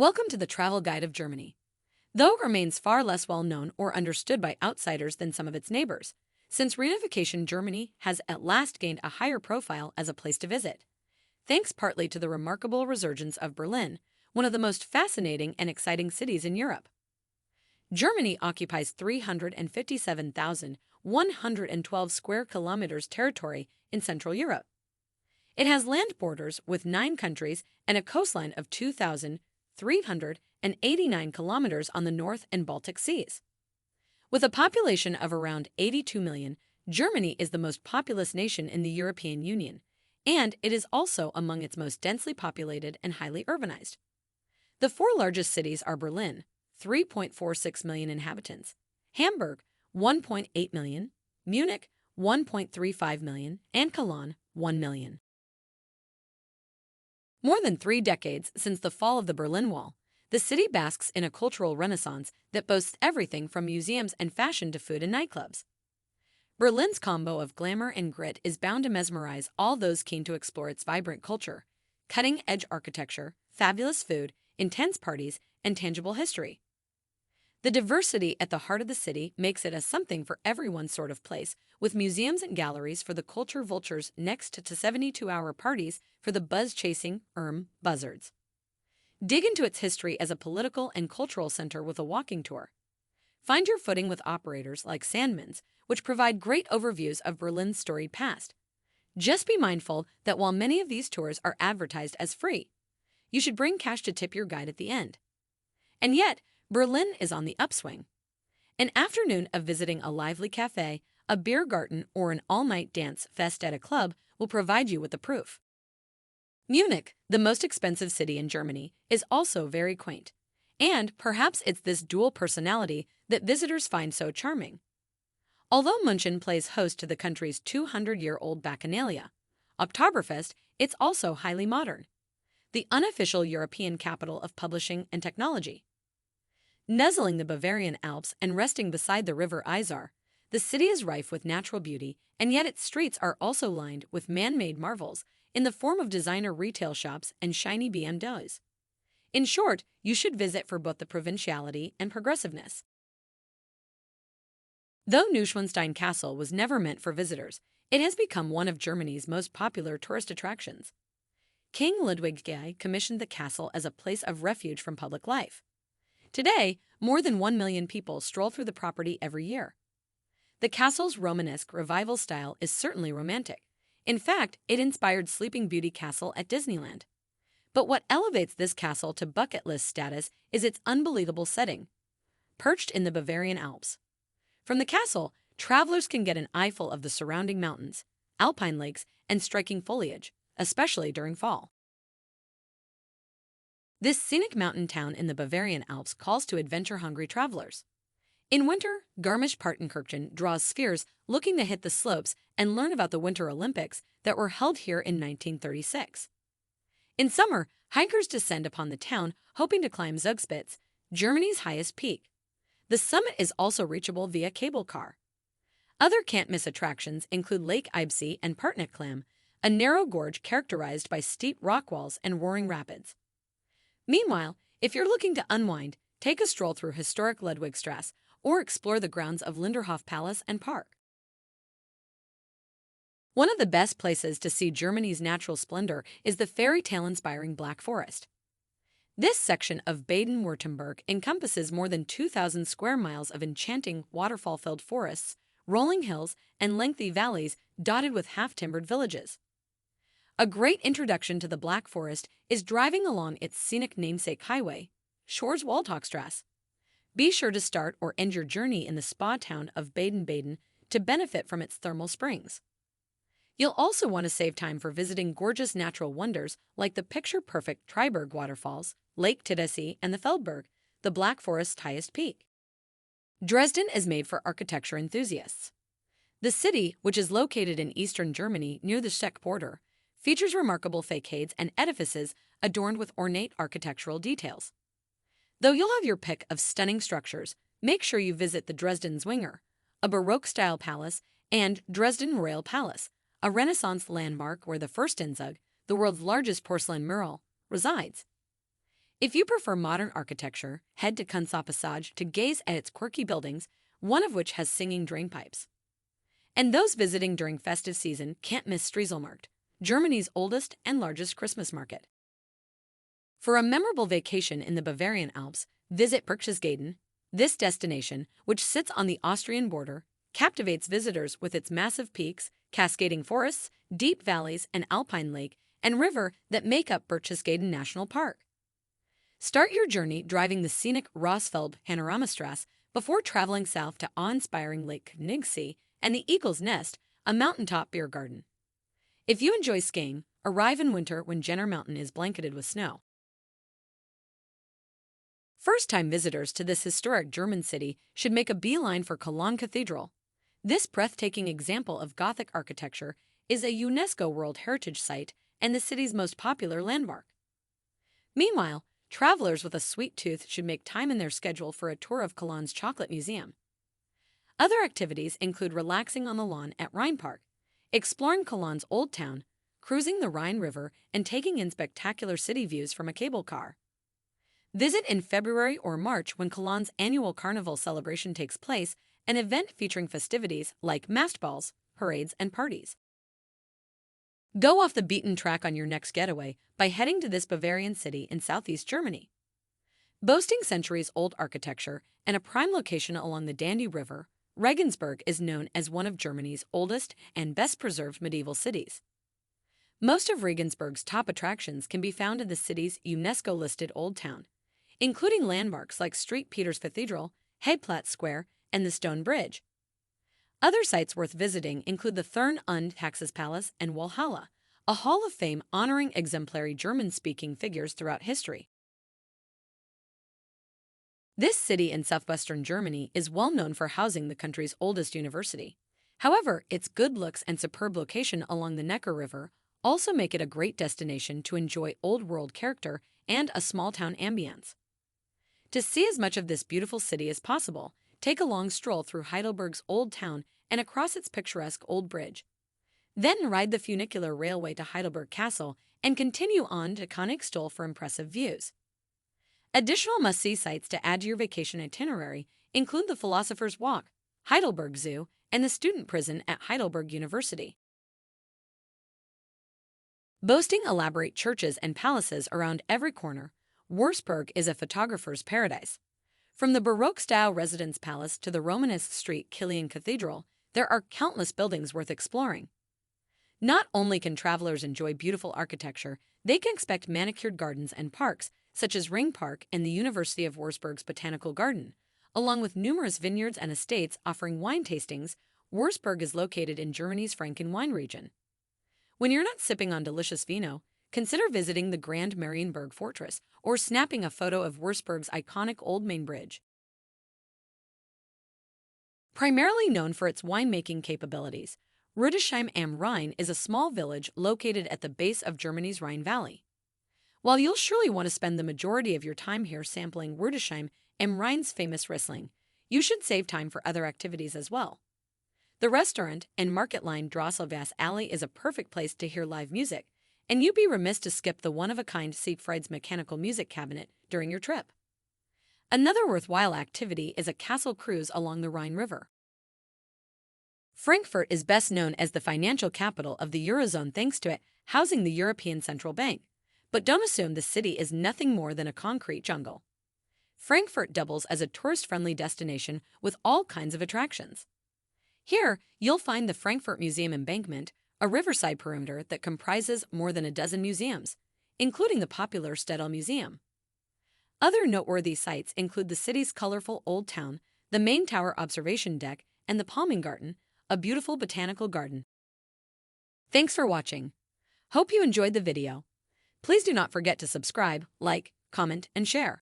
Welcome to the travel guide of Germany. Though it remains far less well known or understood by outsiders than some of its neighbors, since reunification, Germany has at last gained a higher profile as a place to visit, thanks partly to the remarkable resurgence of Berlin, one of the most fascinating and exciting cities in Europe. Germany occupies 357,112 square kilometers territory in Central Europe. It has land borders with 9 countries and a coastline of 2,389 kilometers on the North and Baltic Seas. With a population of around 82 million, Germany is the most populous nation in the European Union, and it is also among its most densely populated and highly urbanized. The 4 largest cities are Berlin, 3.46 million inhabitants, Hamburg, 1.8 million, Munich, 1.35 million, and Cologne, 1 million. More than 3 decades since the fall of the Berlin Wall, the city basks in a cultural renaissance that boasts everything from museums and fashion to food and nightclubs. Berlin's combo of glamour and grit is bound to mesmerize all those keen to explore its vibrant culture, cutting-edge architecture, fabulous food, intense parties, and tangible history. The diversity at the heart of the city makes it a something for everyone sort of place, with museums and galleries for the culture vultures next to 72-hour parties for the buzz-chasing buzzards. Dig into its history as a political and cultural center with a walking tour. Find your footing with operators like Sandmans, which provide great overviews of Berlin's storied past. Just be mindful that while many of these tours are advertised as free, you should bring cash to tip your guide at the end. And yet, Berlin is on the upswing. An afternoon of visiting a lively cafe, a beer garden, or an all-night dance fest at a club will provide you with the proof. Munich, the most expensive city in Germany, is also very quaint. And perhaps it's this dual personality that visitors find so charming. Although München plays host to the country's 200-year-old Bacchanalia, Oktoberfest, it's also highly modern, the unofficial European capital of publishing and technology. Nuzzling the Bavarian Alps and resting beside the river Isar, the city is rife with natural beauty, and yet its streets are also lined with man-made marvels in the form of designer retail shops and shiny BMWs. In short, you should visit for both the provinciality and progressiveness. Though Neuschwanstein Castle was never meant for visitors, it has become one of Germany's most popular tourist attractions. King Ludwig II commissioned the castle as a place of refuge from public life. Today, more than 1 million people stroll through the property every year. The castle's Romanesque revival style is certainly romantic. In fact, it inspired Sleeping Beauty Castle at Disneyland. But what elevates this castle to bucket list status is its unbelievable setting, perched in the Bavarian Alps. From the castle, travelers can get an eyeful of the surrounding mountains, alpine lakes, and striking foliage, especially during fall. This scenic mountain town in the Bavarian Alps calls to adventure-hungry travelers. In winter, Garmisch-Partenkirchen draws spheres looking to hit the slopes and learn about the Winter Olympics that were held here in 1936. In summer, hikers descend upon the town hoping to climb Zugspitze, Germany's highest peak. The summit is also reachable via cable car. Other can't-miss attractions include Lake Eibsee and Partnerklamm, a narrow gorge characterized by steep rock walls and roaring rapids. Meanwhile, if you're looking to unwind, take a stroll through historic Ludwigstrasse or explore the grounds of Linderhof Palace and Park. One of the best places to see Germany's natural splendor is the fairy tale-inspiring Black Forest. This section of Baden-Württemberg encompasses more than 2,000 square miles of enchanting waterfall-filled forests, rolling hills, and lengthy valleys dotted with half-timbered villages. A great introduction to the Black Forest is driving along its scenic namesake highway, Schwarzwaldhochstrasse. Be sure to start or end your journey in the spa town of Baden-Baden to benefit from its thermal springs. You'll also want to save time for visiting gorgeous natural wonders like the picture-perfect Triberg waterfalls, Lake Tiddesee, and the Feldberg, the Black Forest's highest peak. Dresden is made for architecture enthusiasts. The city, which is located in eastern Germany near the Czech border, features remarkable facades and edifices adorned with ornate architectural details. Though you'll have your pick of stunning structures, make sure you visit the Dresden Zwinger, a Baroque-style palace, and Dresden Royal Palace, a Renaissance landmark where the Fürstenzug, the world's largest porcelain mural, resides. If you prefer modern architecture, head to Kunstpassage to gaze at its quirky buildings, one of which has singing drainpipes. And those visiting during festive season can't miss Striezelmarkt, Germany's oldest and largest Christmas market. For a memorable vacation in the Bavarian Alps, visit Berchtesgaden. This destination, which sits on the Austrian border, captivates visitors with its massive peaks, cascading forests, deep valleys, and alpine lake and river that make up Berchtesgaden National Park. Start your journey driving the scenic Rossfeld Panoramastrasse before traveling south to awe-inspiring Lake Königssee and the Eagle's Nest, a mountaintop beer garden. If you enjoy skiing, arrive in winter when Jenner Mountain is blanketed with snow. First-time visitors to this historic German city should make a beeline for Cologne Cathedral. This breathtaking example of Gothic architecture is a UNESCO World Heritage Site and the city's most popular landmark. Meanwhile, travelers with a sweet tooth should make time in their schedule for a tour of Cologne's Chocolate Museum. Other activities include relaxing on the lawn at Rhein Park, exploring Cologne's Old Town, cruising the Rhine River, and taking in spectacular city views from a cable car. Visit in February or March when Cologne's annual carnival celebration takes place, an event featuring festivities like masked balls, parades, and parties. Go off the beaten track on your next getaway by heading to this Bavarian city in southeast Germany. Boasting centuries-old architecture and a prime location along the Danube River, Regensburg is known as one of Germany's oldest and best-preserved medieval cities. Most of Regensburg's top attractions can be found in the city's UNESCO-listed Old Town, including landmarks like St. Peter's Cathedral, Hagplatz Square, and the Stone Bridge. Other sites worth visiting include the Thurn und Taxis Palace and Walhalla, a hall of fame honoring exemplary German-speaking figures throughout history. This city in southwestern Germany is well known for housing the country's oldest university. However, its good looks and superb location along the Neckar River also make it a great destination to enjoy old-world character and a small-town ambience. To see as much of this beautiful city as possible, take a long stroll through Heidelberg's Old Town and across its picturesque Old Bridge. Then ride the funicular railway to Heidelberg Castle and continue on to Königsstuhl for impressive views. Additional must-see sites to add to your vacation itinerary include the Philosopher's Walk, Heidelberg Zoo, and the student prison at Heidelberg University. Boasting elaborate churches and palaces around every corner, Würzburg is a photographer's paradise. From the Baroque-style residence palace to the Romanesque street Kilian Cathedral, there are countless buildings worth exploring. Not only can travelers enjoy beautiful architecture, they can expect manicured gardens and parks, such as Ring Park and the University of Würzburg's Botanical Garden. Along with numerous vineyards and estates offering wine tastings, Würzburg is located in Germany's Franken wine region. When you're not sipping on delicious vino, consider visiting the Grand Marienburg Fortress or snapping a photo of Würzburg's iconic Old Main Bridge. Primarily known for its winemaking capabilities, Rüdesheim am Rhein is a small village located at the base of Germany's Rhine Valley. While you'll surely want to spend the majority of your time here sampling Rüdesheim am Rhein's famous Riesling, you should save time for other activities as well. The restaurant and market line Drosselgasse Alley is a perfect place to hear live music, and you'd be remiss to skip the one-of-a-kind Siegfried's mechanical music cabinet during your trip. Another worthwhile activity is a castle cruise along the Rhine River. Frankfurt is best known as the financial capital of the Eurozone thanks to it housing the European Central Bank, but don't assume the city is nothing more than a concrete jungle. Frankfurt doubles as a tourist-friendly destination with all kinds of attractions. Here, you'll find the Frankfurt Museum Embankment, a riverside perimeter that comprises more than a dozen museums, including the popular Stedel Museum. Other noteworthy sites include the city's colorful Old Town, the main tower observation deck, and the Palming Garden, a beautiful botanical garden. Thanks for watching. Hope you enjoyed the video. Please do not forget to subscribe, like, comment, and share.